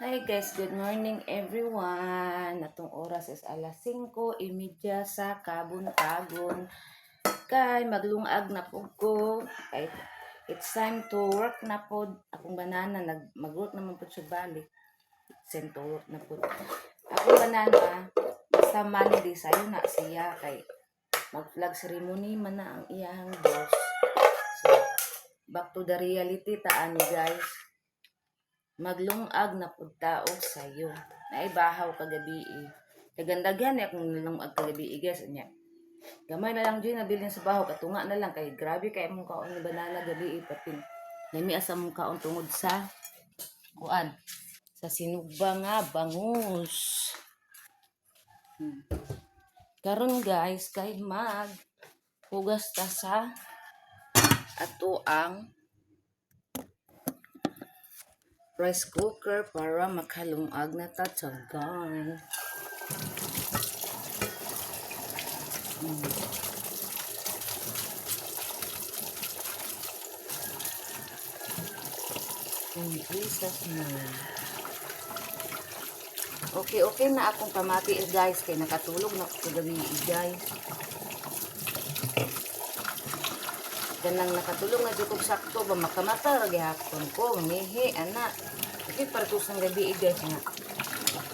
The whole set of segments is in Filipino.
Hi guys, good morning everyone. Natong oras is alas 5:30 sa kabuntagon. Kay maglungag na pud ko. Kay it's time to work na pud. Akong banana mag-work naman pud siya balik. It's time to work na pud. Akong banana sa Monday sayo na siya kay mag-flag ceremony man na ang iyang boss. So, back to the reality taan guys. Maglungag na pud tao sayo. Naibahaw kagabi eh. Kagandaghan akong nilungag kagabi guys nya. Gamay na lang din nabilin sa bahaw katunga na lang kay grabe kay mong kaon ni banana gabi patin. Nami asa mong kaon tungod sa kuan sa sinugba nga bangus. Karon guys kay mag hugas ta sa ato ang rice cooker para makalungag na ta tiyagan. Jesus name. Okay na akong pamati guys kay nakatulog na ko gabi guys. Ganang nakatulog na jud kog sakto ba makamata ra gihapon ko mihi ana. Okay partus ng gabi guys nga.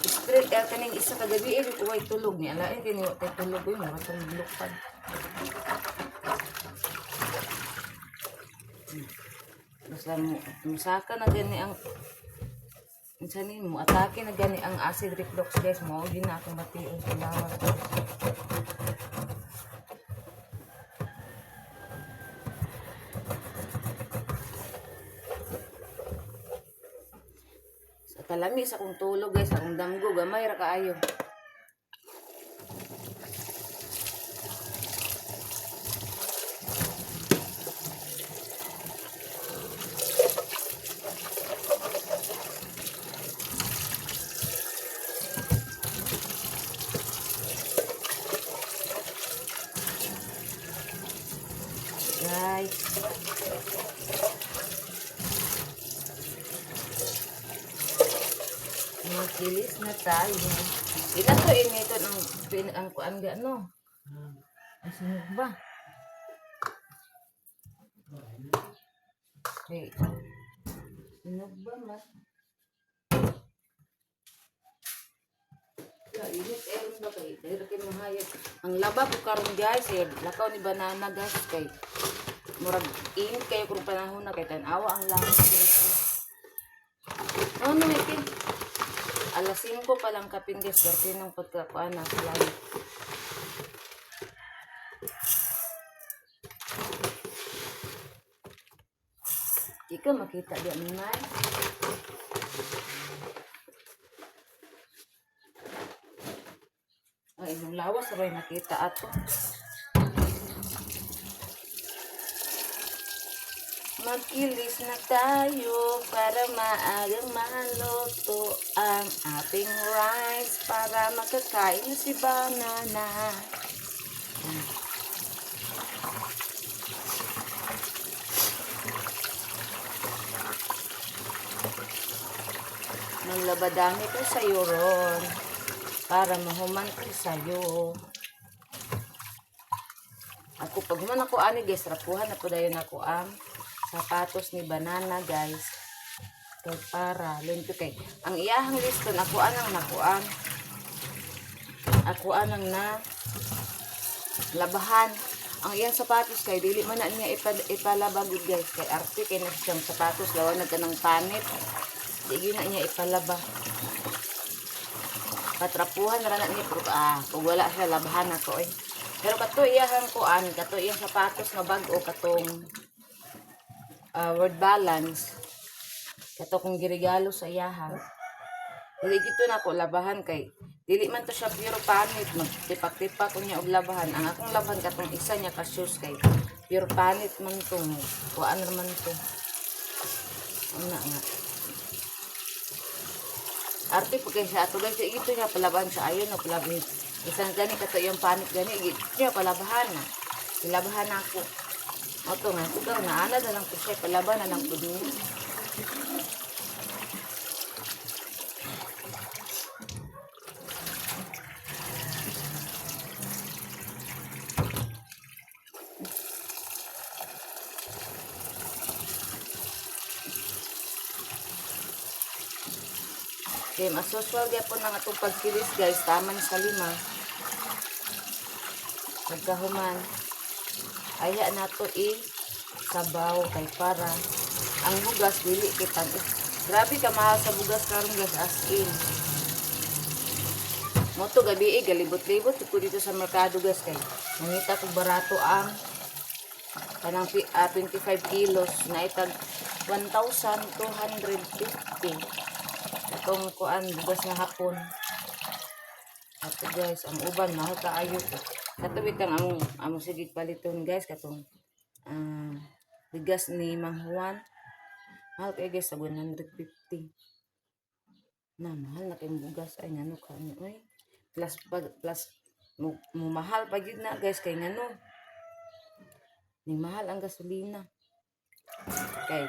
Straight kaning isa ka gabi ko way tulog ni ala kini wa tay tulog ko matong lupad. Basta musaka na gani ang minsan mo atake na gani ang acid reflux guys mo di na akong bation sa lawas. Sa kalami sa akong tulog guys akong damgo gamay ra kaayo. Guys, magkilis na tayo. Ito to inito ang kuan ga no. Ang sinog ba? Okay. Sinog ba mas? Init na kay dahil kay mahayag. Ang laba ko karon guys, lakaw ni banana guys kay murag init kayo kung panahon na kay tan-awa ang langit guys. Ano ikin? Alas 5 pa lang kapin guys, kasi nang pagkakuan na sila. Ika makita diya minay. Ay, nung lawas ray nakita ato. Magkilis na tayo para maagang maluto ang ating rice para makakain na si banana. Manglabadami ko sa'yo ron para mahuman ko sa'yo. Ako pag human ako ani guys, rapuhan na po dayon ako ang sapatos ni banana guys. Kay para lento kay ang iyahang liston ako anang nakuan. Ako anang na labahan. Ang iyang sapatos kay dili man na niya ipalaba gud guys kay arte kay na siyang sapatos lawan na kanang panit. Di na niya ipalaba. Patrapuhan na niya pero kung wala siya labahan ako eh. Pero kato iyang kuan, kato iyang sapatos nga bag-o katong word balance. Kato kong girigalo sa iyahan. Dili gito na ako labahan kay dili man to siya pure panit, magtipak-tipak ko niya og labahan. Ang akong labahan katong isa niya ka shoes kay pure panit man to. Kuan naman to. Una nga. Arte po kay siya ato guys, ito niya palaban sa ayon na palaban. Isang gani kato yung panit gani, niya palabahan na. Palabahan ako. Oto nga, ito na ana na lang po siya, palaban na lang po niya. Okay, masusual gyapon ang atong pagkilis guys, taman sa 5. Pagkahuman, aya nato sabaw kay para ang bugas dili kitang grabe ka mahal sa bugas karon guys, as in. Mo to gabi galibot-libot ko dito sa merkado guys kay nangita ko barato ang kanang 25 kilos na itag 1,250. Itong kuan bugas nga hapon. Ato guys, ang uban mahal kaayo ko. Katuwid kang among sigig paliton guys katong bigas ni Mang Juan. Mahal kay guys sa 150. Na mahal na kay bugas ay ngano ka ay plus mo mahal pa gyud na guys kay ngano. Ni mahal ang gasolina. Kay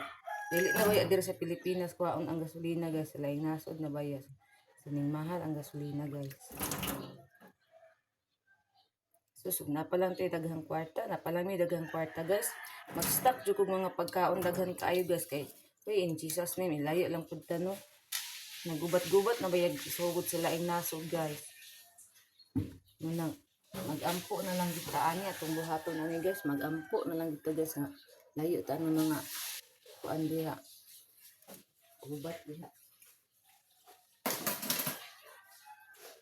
dili na way diri sa Pilipinas kuhaon ang gasolina guys, laing nasod na bayas. Sining mahal ang gasolina guys. Susog na pa lang tayo daghang kwarta. Na pa lang may daghang kwarta guys. Mag-stock jud kog mga pagkaon daghan kaayo guys. Kay in Jesus name, ilayo lang pud ta no. Nagubat-gubat na bayag isugod sila ing nasod guys. Nang magampo na lang dito ani atong buhaton ani guys. Magampo na lang dito guys nga layo ta ng mga kuan diha. Gubat diha.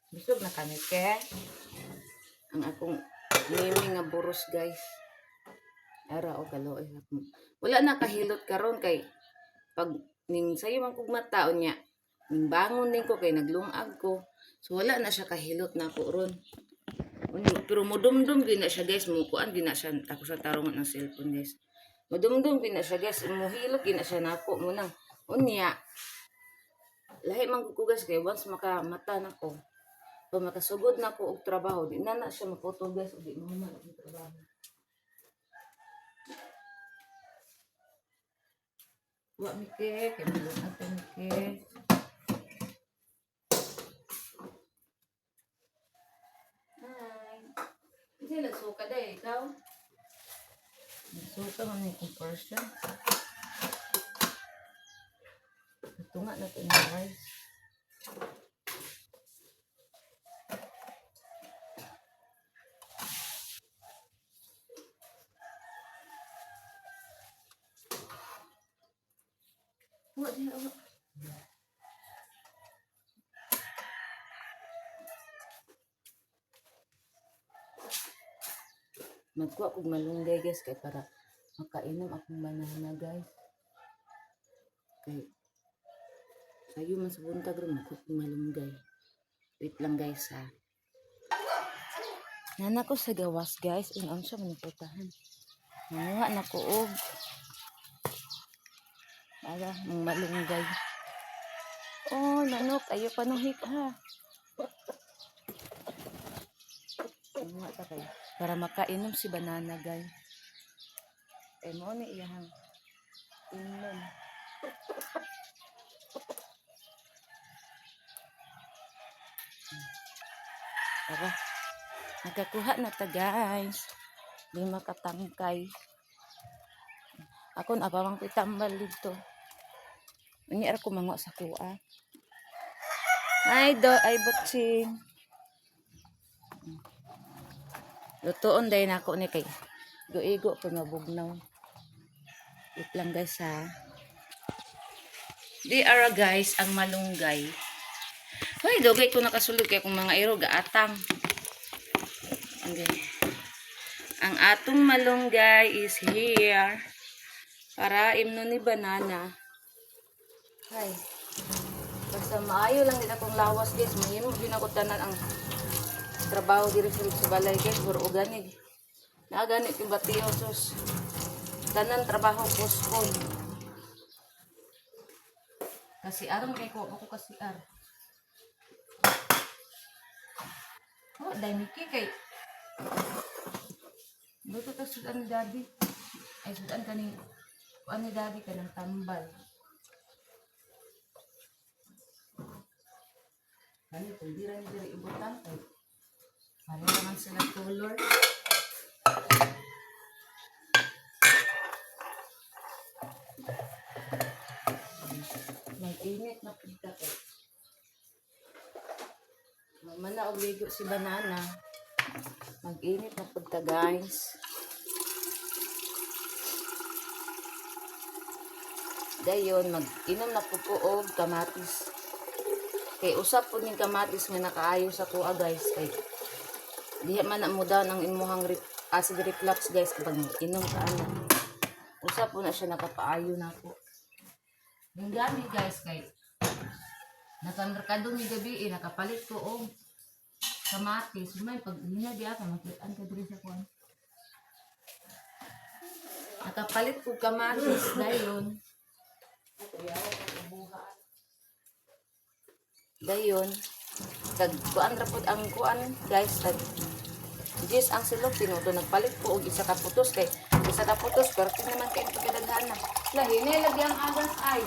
Bisog na kami ke. Ang akong mimi nga buros guys. Ara o kaloy. Wala na kahilot karon kay pag ning sayo man kog mataon niya. Ning bangon din ko kay naglungag ko. So wala na siya kahilot na ako ron. Pero modumdum gina siya guys. Mukuan gina siya ako sa tarungan ng cellphone guys. Modumdum gina siya guys. Muhilot gina siya nako mo nang unya. Lahi man ko guys kay once makamata nako. Pag makasugod na ko og trabaho, di na siya maputol guys, o di mahuman ang trabaho. Wa mike, kaya malun nato mike. Hi. Hindi nagsuka dahil ikaw? Nagsuka man yung conversion. Tunga na ito yung rice. What the hell? Magkuha kong malunggay guys kay para makainom akong banana guys. Kay sayo man sa buntag rin magkuha kong malunggay. Wait lang guys ha. Nana ko sa gawas guys. Ang siya maniputahan. Nanguha na ko og para ng malunggay. Oh, nanok. Ayaw panuhik ha. Nanguha ta kayo. Para makainom si banana guys. Mo ni iyahang inom. Tara. Nagkakuha na ta guys. 5 katangkay. Ako na pamang pitambal dito. Ini ara ko manguha sa kuha. Ay botsing. Lutoon day na ako ni kay igo ko nga bugnaw. Wait lang guys ha. Di ara guys ang malunggay. Hoy, dogay ko nakasulod kay kung mga iro gaatang. Ang atong malunggay is here. Para imno ni banana. Hay. Basta maayo lang din akong lawas guys. Mahimo din ako tanan ang trabaho diri sa balay guys. Puro organic. Naaganit yung batiyo sus. Tanan trabaho postpone. Kasi arang kay ko ako kasi ar. Oh, dai miki kay. Dito ta sudan ni daddy. Ay sudan kani ano ni daddy kanang tambal. Kani kung di rin diri ibutan kay. Ano naman sila color. Mag-init na punta ko. Mamana og ligo si Banana. Mag-init na punta guys. Dayon, mag-inom na po ko og kamatis. Kay usap po ning kamatis nga nakaayo sa kuha guys. Kay diha man na mo daw ng imuhang acid reflux guys kapag inom ka ano. Usap po na siya nakapaayo na po. Yung gamit guys kay nakamerkado mi gabi nakapalit ko og kamatis. May pag niya di ako makit-an ka diri sa kuan. Nakapalit ko kamatis dayon. Dayon, kag kuan ra pud ang kuan guys, tag Jis ang silog tinuto nagpalit ko og isa ka putos kay isa ka putos pero naman kay pagkadaghan na. Lahi na lagi ang agas ay.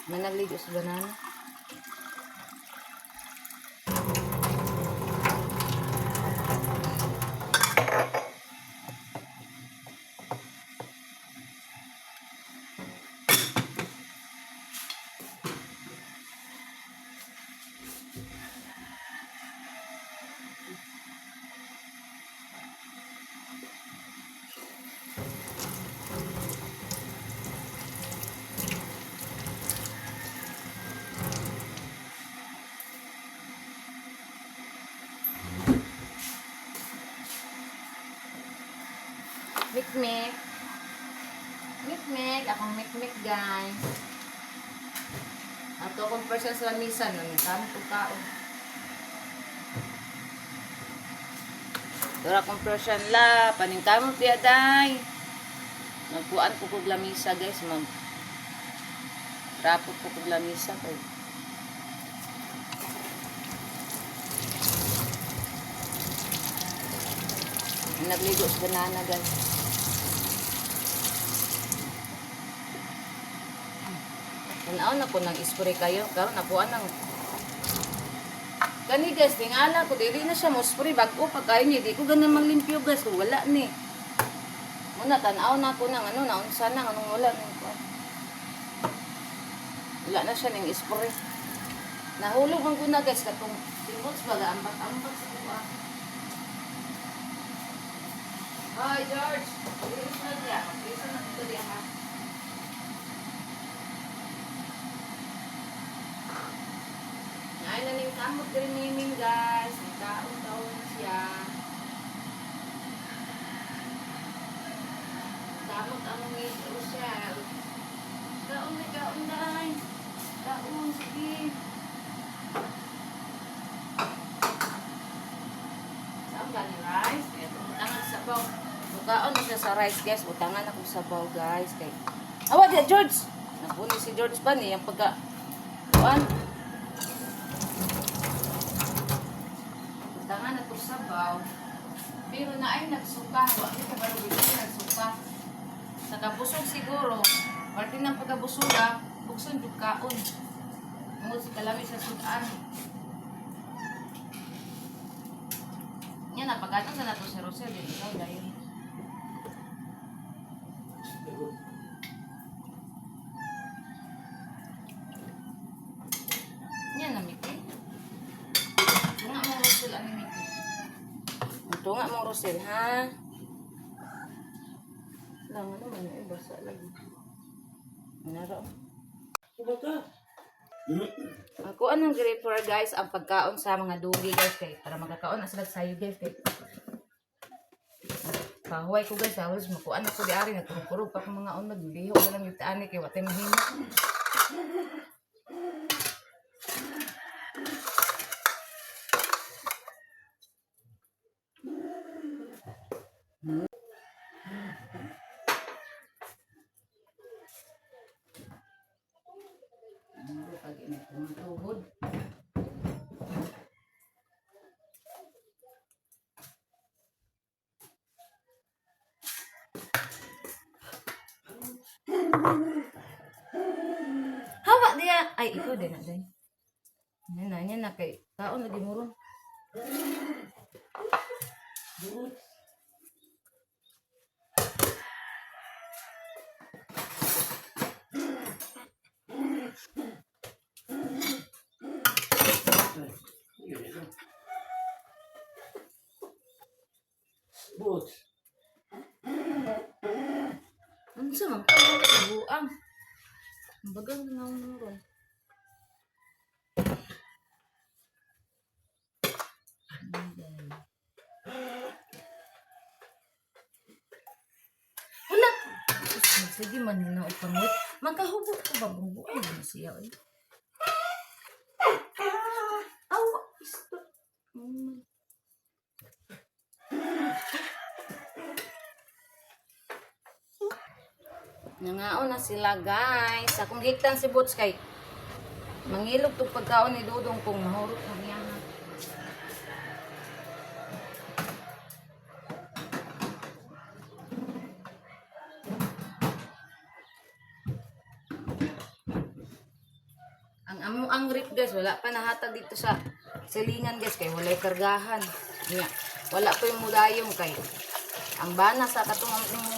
Managligo sa Banana. Mikmik. Mikmik. Akong mikmik guys. Ato akong person sa lamisan. Nagkamo po kao. Dora akong person la. Paningkamo tiya day. Magpuan po kong lamisa guys. Rapot po kong lamisa. Nagligo sa Banana guys. Tanaw na ko nang spray kayo. Karon nakuha nang kani guys, tingala ko dili na siya mo spray bago pa kayo ni. Di ko ganun maglimpyo guys. Kung wala ni. Muna tanaw na ko nang ano naunsa nang anong wala ni ko. Wala na siya ning spray. Nahulog man ko na guys katong timuts baga ambak-ambak sa kuha. Hi George. Dili na diya. Isa na dito diya ha. Ay, naning kamot grimiming guys. Nagkaon-taon na siya. Kamot ang ngito siya. Kaon na kaon dahil. Kaon, sige. Saan ba ni rice? Ito, butangan sa sabaw. Bukaon na siya sa rice guys. Butangan ako sa sabaw guys. Kay awa diya George. Napunin si George ba ni? Yung pagka kuan. Tangan na ito sabaw. Pero na ay nagsuka. Wala ka ba rin nagsuka. Sa kabusog siguro. Parte ng pagkabusuga. Bukson yung kaon. Mungod si kalami sa sudan. Yan na. Pagkatang na ito si Rosel. Ikaw dahil. Yan na Miki. Tunga mo Rosel ang Miki. Tunga mo Rosel ha. Lang ano man ay basa lagi. Naro. Ako anong grade guys ang pagkaon sa mga dugi guys kay para magkakaon na sila sayo guys kay kahuay ko guys halos makuan ako di ari nagkurog pa akong mga unod liho na lang yung taani kay watay mahimo. Pag tuhod. Hawa dia ay ikaw din na din. Yan na kay kaon lagi muro. But, Ano sa mga kabuang? Ang bagang nanganguron. Wala! Sige man, hinaot pangit. Magkahubot ko ba? Bubuan na siya eh. Awa! Isto. Nangaon na sila guys. Akong higtan si Boots kay mangilog tong pagkaon ni Dudong kung mahurot na niya. Ang rip guys, wala pa nahatag dito sa silingan guys kay walay kargahan. Nya, wala pa yung mudayong kay ang bana sa katong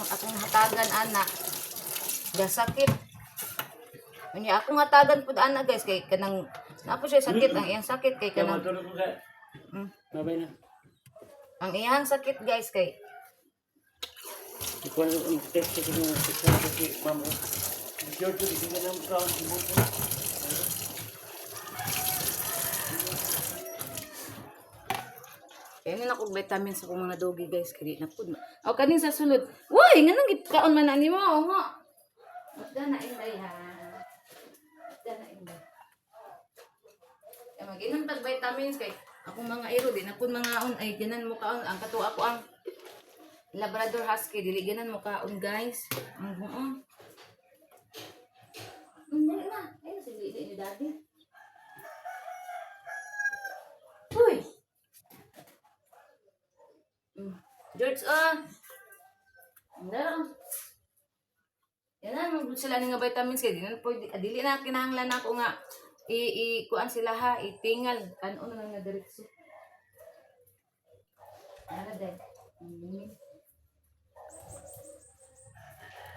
akong hatagan ana gasakit. Nya akong hatagan pud ana guys kay kanang napo siya sakit ang iyang sakit kay kaya kanang matulog ko ka. Babay na. ang iyang sakit guys kay Ikaw ang text ko si mama. George, hindi ka ng brown. kaya na ako vitamins sa mga doggy guys kaya na pud. Aw kanin sa sulod. Uy, nga nang gitkaon man ani mo nga. Magda na inday ha. Magda na inday. Kaya mag-inom tag vitamins kay akong mga iro di na pud mga on ay ganan mo kaon ang kato ako ang Labrador Husky dili ganan mo kaon guys. Ang buong. Hindi na. Ay sige ni daddy. Uy. George, Hindi. Yan na, mag sila nga vitamins kaya dili na kinahanglan ako nga kuan sila ha, itingal. Ano na lang na diretso. Ano dahil?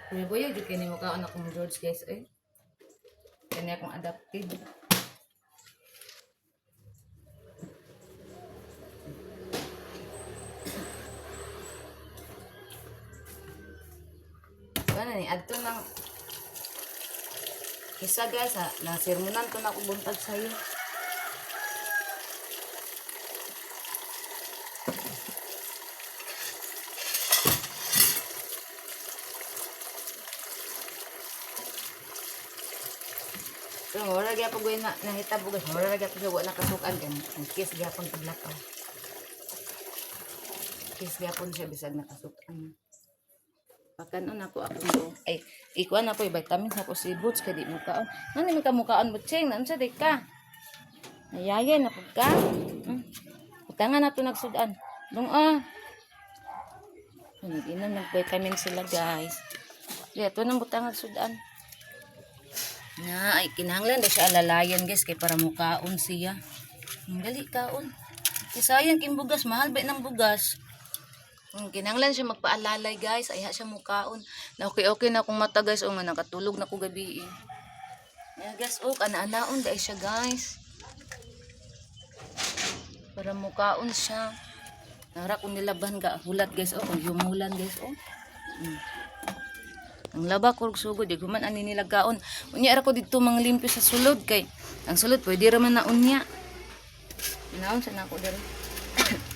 Kuya boy, di kini mo kaon akong George guys eh. Kani akong adapted. Ano ni adto nang isa guys ha, nasirmunan ko na ako buntag sa'yo. So, wala gyud po na nahitabo guys. Wala gyud po wala nakasukan kan. Ang kiss gyapon paglakaw. Kiss gyapon siya bisag nakasukan. Pakanon ako mo. Ay, ikuan ako vitamins ako si Boots kay di mo kaon. Nani man ka mukaon Bootsing, nan sa di ka. Nayaya na pud ka. Utangan nato nagsudan. Dong Nag-inom ng vitamin sila guys. Dito nang butang nagsudan. Na ay kinahanglan daw siya alalayan guys kay para mukaon siya. Dali kaon. Kay sayang king bugas, mahal ba ng bugas? Kinahanglan siya magpaalalay guys, ay siya mukaon. Na okay na akong mata guys, nga nakatulog na ko gabi eh. Yeah, guys, ana-anaon dai siya guys. Para mukaon siya. Nara kung nilaban ka hulat guys, kung yumulan guys, Ang laba ko sugod, di guman ani nilagkaon. Unya ra ko didto manglimpyo sa sulod kay ang sulod pwede ra man na unya. Naon sa nako diri.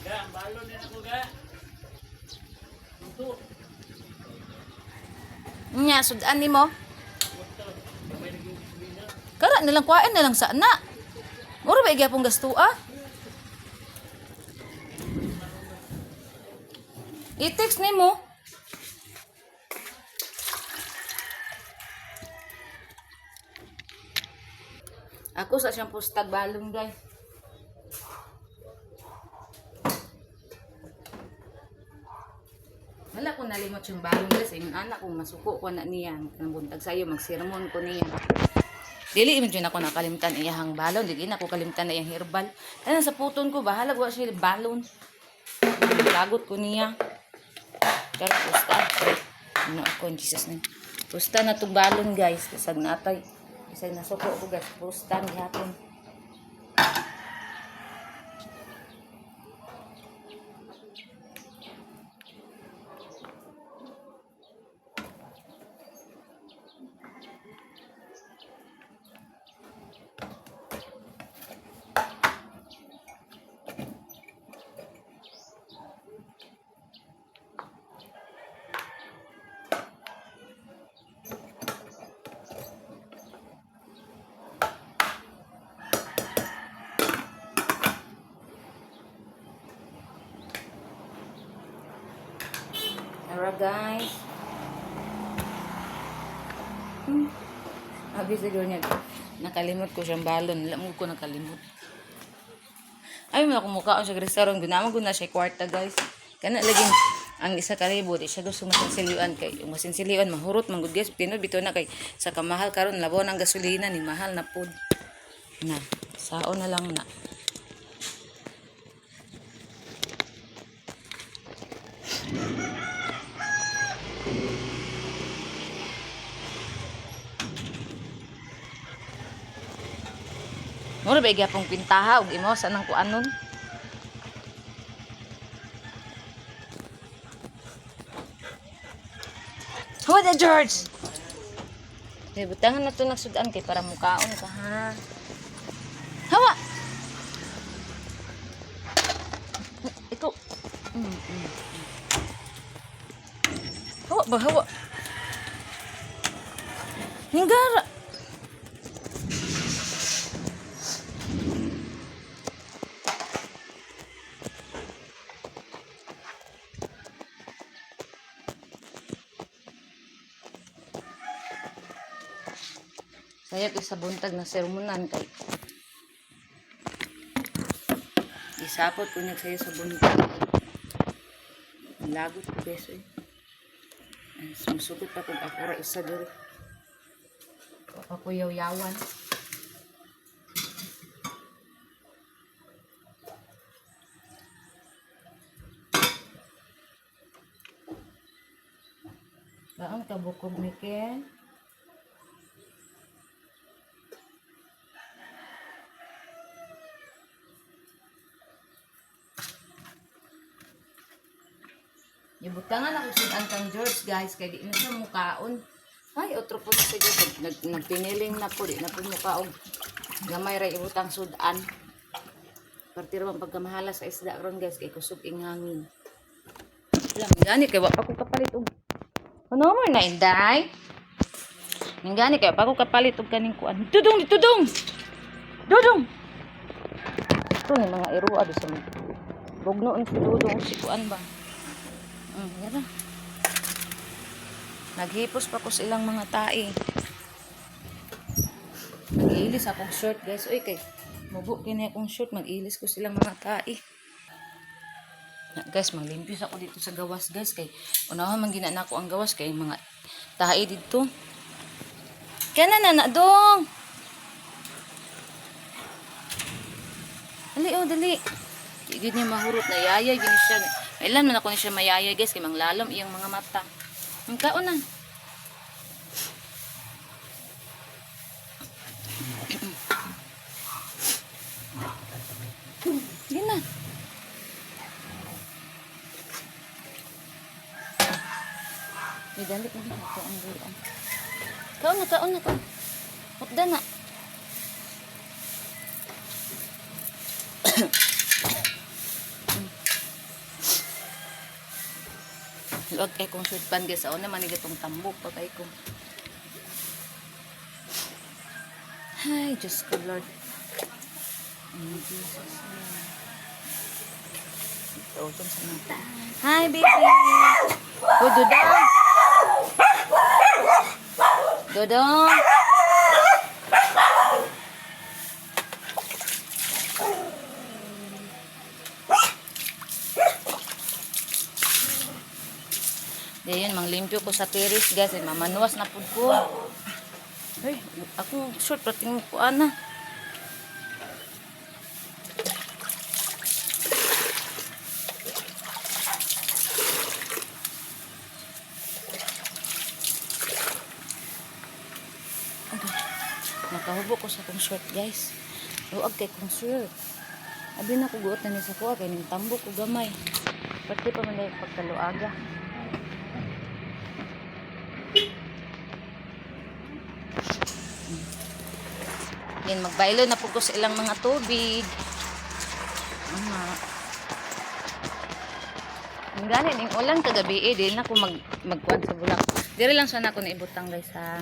Ga, balon na ako ga. Nya sudan nimo. Kara na lang kuain na lang sana. Mura ba gyapon gastua? I-text nimo. Ako sa siyang pustag balon guys. Wala ko nalimot yung balon guys. Yung anak kong masuko ko na niya. Kanang buntag sa'yo, magsermon ko niya. Dili man dyan ako nakalimtan iyahang balon. Dili na ako kalimtan na iyang herbal. Kaya sa puton ko, bahala ko siya balon. Lagot ko niya. Pero pusta. Ano ako, Jesus na. Pusta na itong balon guys. Kasag natay. Kasag nasuko ko guys. Pusta ni hapon. Tara guys. Abi siguro niya. Nakalimot ko siyang balon. Lamog ko nakalimot. Ay, mga kumukha siya restaurant. Gunamang ko na siya kwarta guys. Kana laging ang isa karibo. Di siya gusto masinsiliwan kay. Yung masinsiliwan, mahurot, manggod guys. Tinod, bito na kay. Sa kamahal karon labo ng gasolina ni mahal na food. Na, sao na lang na. Mura ba gyapong pintaha ug imo sa nang kuanon? Huwag na George. Butangan na to nagsudan kay para mukaon ka ha. Hawa. Ikaw. Hawa ba hawa? Hinggara. Kaya ko sa buntag na sermonan kay isapot ko niya sa'yo sa buntag. Lagot ko beso eh. Sumusukot pa kung ako ra isa dito. Ako yaw-yawan. Baang kabukog ni Ken. Ibutangan ako sudan kang George guys kay di na siya mukaon. Ay otro po sa George nagpiniling na po di na po mukaon. Gamay ra ibutang sudan. Partiro man pagkamahala sa isda ron guys kay kusog ing hangin. Lang gani kay wa pa ko kapalit og. Ano mo na inday? Ngani kay pa ko kapalit og kaning kuan. Dudong. Dudong. Ito ni mga irua do sa bugno ni si Dudong si kuan ba. Yan. Naghipos pa ko sa ilang mga tae. Mag-iilis akong short guys. Uy kay mubo kini akong short. Mag-iilis ko silang mga tae. Guys, maglimpyos ako dito sa gawas guys. Kay unahan man ginana ko ang gawas kay mga tae dito. Kana na dong. Dali dali. Di niya mahurot na yaya gini siya. Ilan man ako ni siya mayaya guys kay manglalom iyang mga mata. Ang kaon na. Di na. Idalik na ako ang buwan. Kaon na. Hotda na. Huwag kay kong sudpan guys. Ako naman igatong tambok pa kay ko. Ay, Diyos ko Lord. In Jesus name. Ito, sa mata. Hi, baby. Oh, Dodong. Dodong. Diyan, manglimpyo ko sa terrace guys. Mamanuwas na po ko. Ay, akong short pating ko ana. Nakahubo ko sa akong short, guys. Luag kay kong short. Abi na ko guot na ni sa kuha kay ning tambok ko gamay. Pati pa man dahil pagkaluaga. Yan, magbaylo na po ko sa ilang mga tubig. Ang ganin, yung ulan kagabi dili na ko magkuhan sa bulak. Diri lang sana ako naibutang guys ha.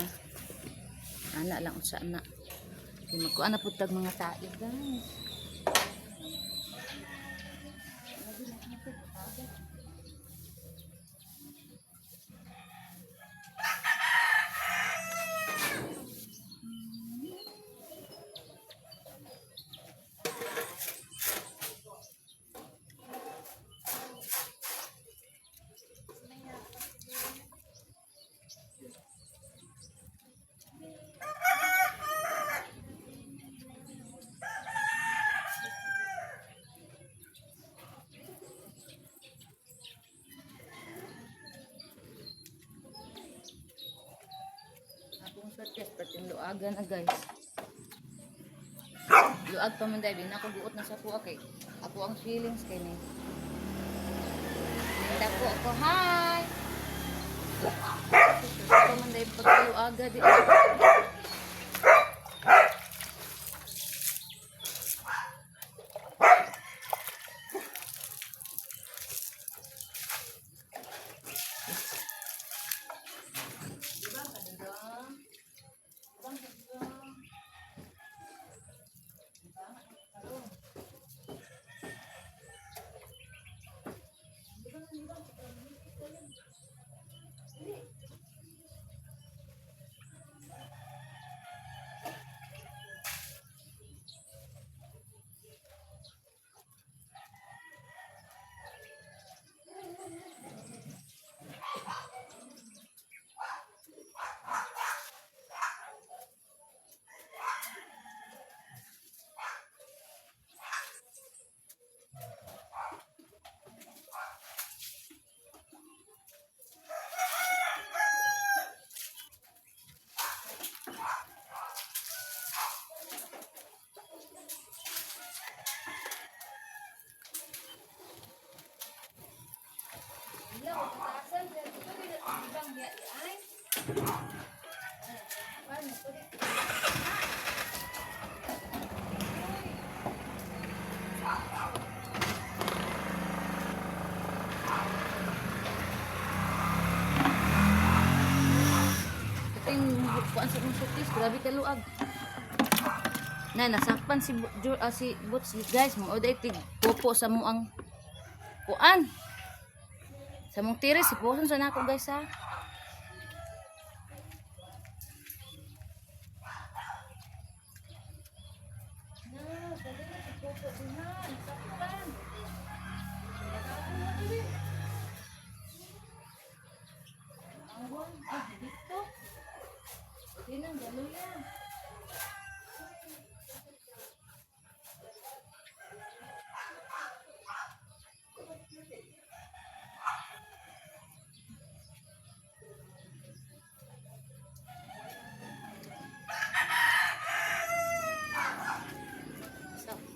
Ana lang usa na. Magkuhan na po tag mga taig guys. Yes, pating luaga na guys. Luag pa man dahil, ako buot na sa kuha kay ako ang feelings kay ni. Hindi ako, hi! Pa man dahil pagkaluaga di. Kuan sa kong sutis, grabe ka luag. Na nasakpan si Boots guys, mo oday tig popo sa muang kuan. Sa mong tiris si poson sa nako guys ha.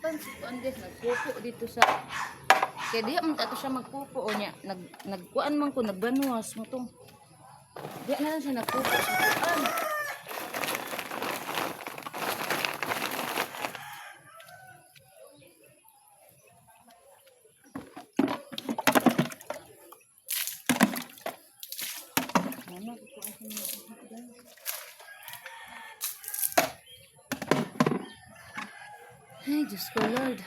Si kuan guys nagpupo dito sa kaya diha man ato siya magpupo o nya nagkuan man ko nagbanuwas mo tong diha na lang siya nagpupo sa kuan. Mama ko ang ay, Diyos ko, Lord.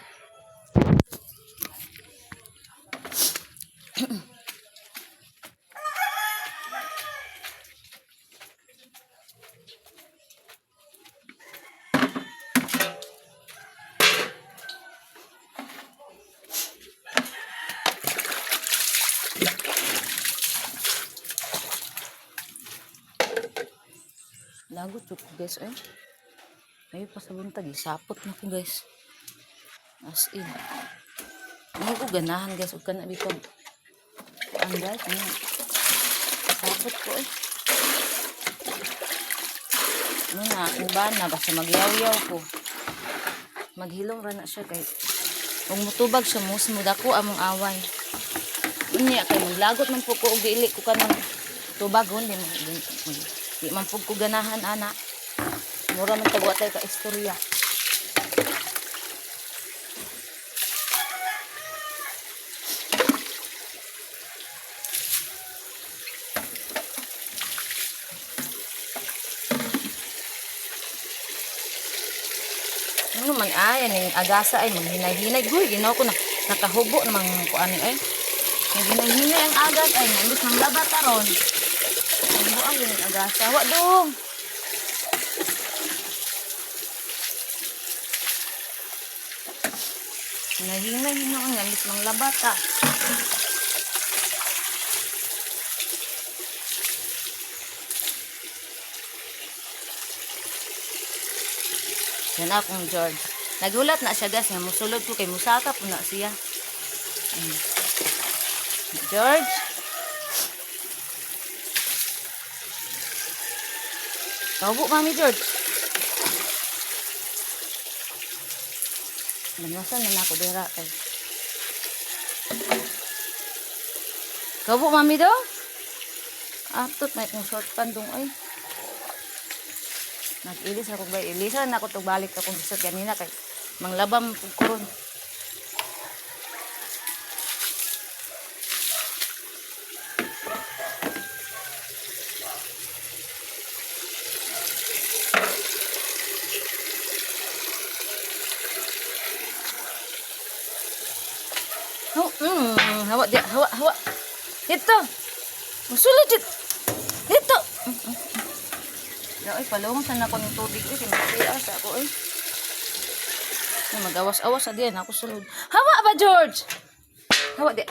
Lagot jud ko guys eh. Ay pa sa buntag isapot na ko guys. As in. Ano ko ganahan guys ug kana bitaw. Ang guys, ano. Sapot ko eh. Ano na, kung ba na, basta magyaw-yaw ko. Maghilom ra na siya kay kung mutubag siya musmo dako among away. Unya kay maglagot man po ko og dili ko kanang tubagon di man pug ko ganahan ana. Mura man tagwa tay ka istorya. Ano man ay aning agasa ay maghinay-hinay guy ginaw ko na nakahubo namang kuan ay. Naghinay-hinay ang agas ay nandis nang labat taron. Ang buang yung agasa wa dong. Hinay-hinay ang nandis nang labata. Yan akong George. Nagulat na siya guys nga musulod ko kay musaka po na siya. George. Kaubo mami George. Nanasan na ako dira kay. Kaubo mami daw. Atot may kong short pandong ay. Nag-ilis ako ba? Ilisan na ako itong balik akong gisot ganina kay manglabam pagkuron. Hawa dia, hawa. Ito. Musulod dit. Ito. Ay, palungosan ako ng tubig ko. Kinasias ako eh. Magawas-awas na diyan. Ako sulod. Hawa ba, George? Hawa di.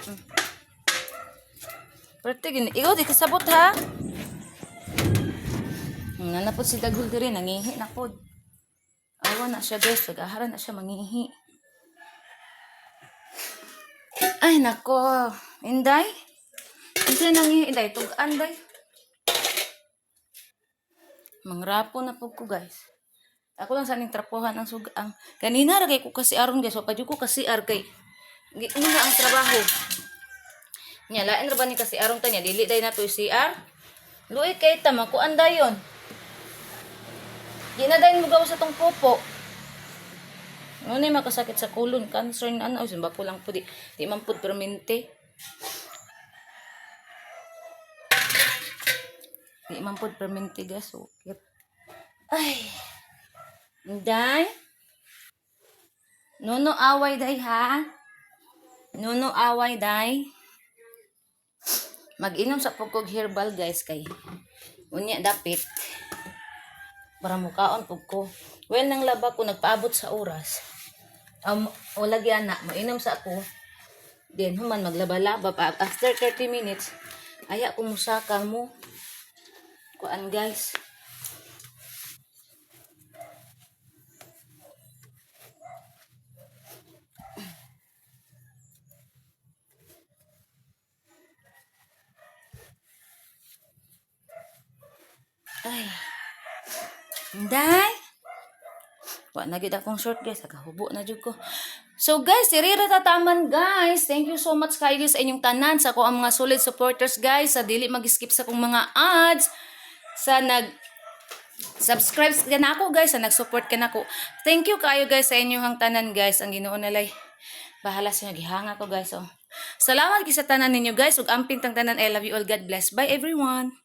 Pwerte gini. Ikaw di kasabot ha? Nanapot si Dagul diri. Nangihi na po. Awa na siya guys. Nag-aharan na siya mangihi. Ay, nako. Inday? Kasi nangihi. Inday, tugaan, day. Mangrapo na po ko guys. Ako lang sa ning trapohan ang sugang. Kanina ra kay ko kasi aron guys, pa ko kasi kay. Una ang trabaho. Nya lain ra ba ni kasi aron ta nya dili day na to CR. Luoy kay ta makuan dayon. Di na dayon mo gawa sa tong popo. Ano ni makasakit sa kulon, cancer na ano, simba ko lang po di man pud permente. Di man pod permente gas ukit. Ay. Day. Nuno away day ha. Nuno away day. Mag-inom sa pugkog herbal guys kay. Unya dapit. Para mukaon pug ko. Well nang laba ko nagpaabot sa oras. Wala gyana mainom sa ako. Then human maglaba-laba pa after 30 minutes. Aya ko musaka mo. Kuan guys. Ay. Day. Wa na gid akong short guys, nagahubo na jud ko. So guys, diri ra ta taman guys. Thank you so much kayo sa inyong tanan sa ko ang mga solid supporters guys sa dili mag-skip sa kong mga ads. Sa subscribe ka na ako guys, sa nag-support ka na ako. Thank you kayo guys sa inyong tanan guys. Ang Ginoo nalay bahala sa gihanga ko guys. So, salamat sa tanan ninyo guys ug amping tang tanan. I love you all. God bless. Bye everyone.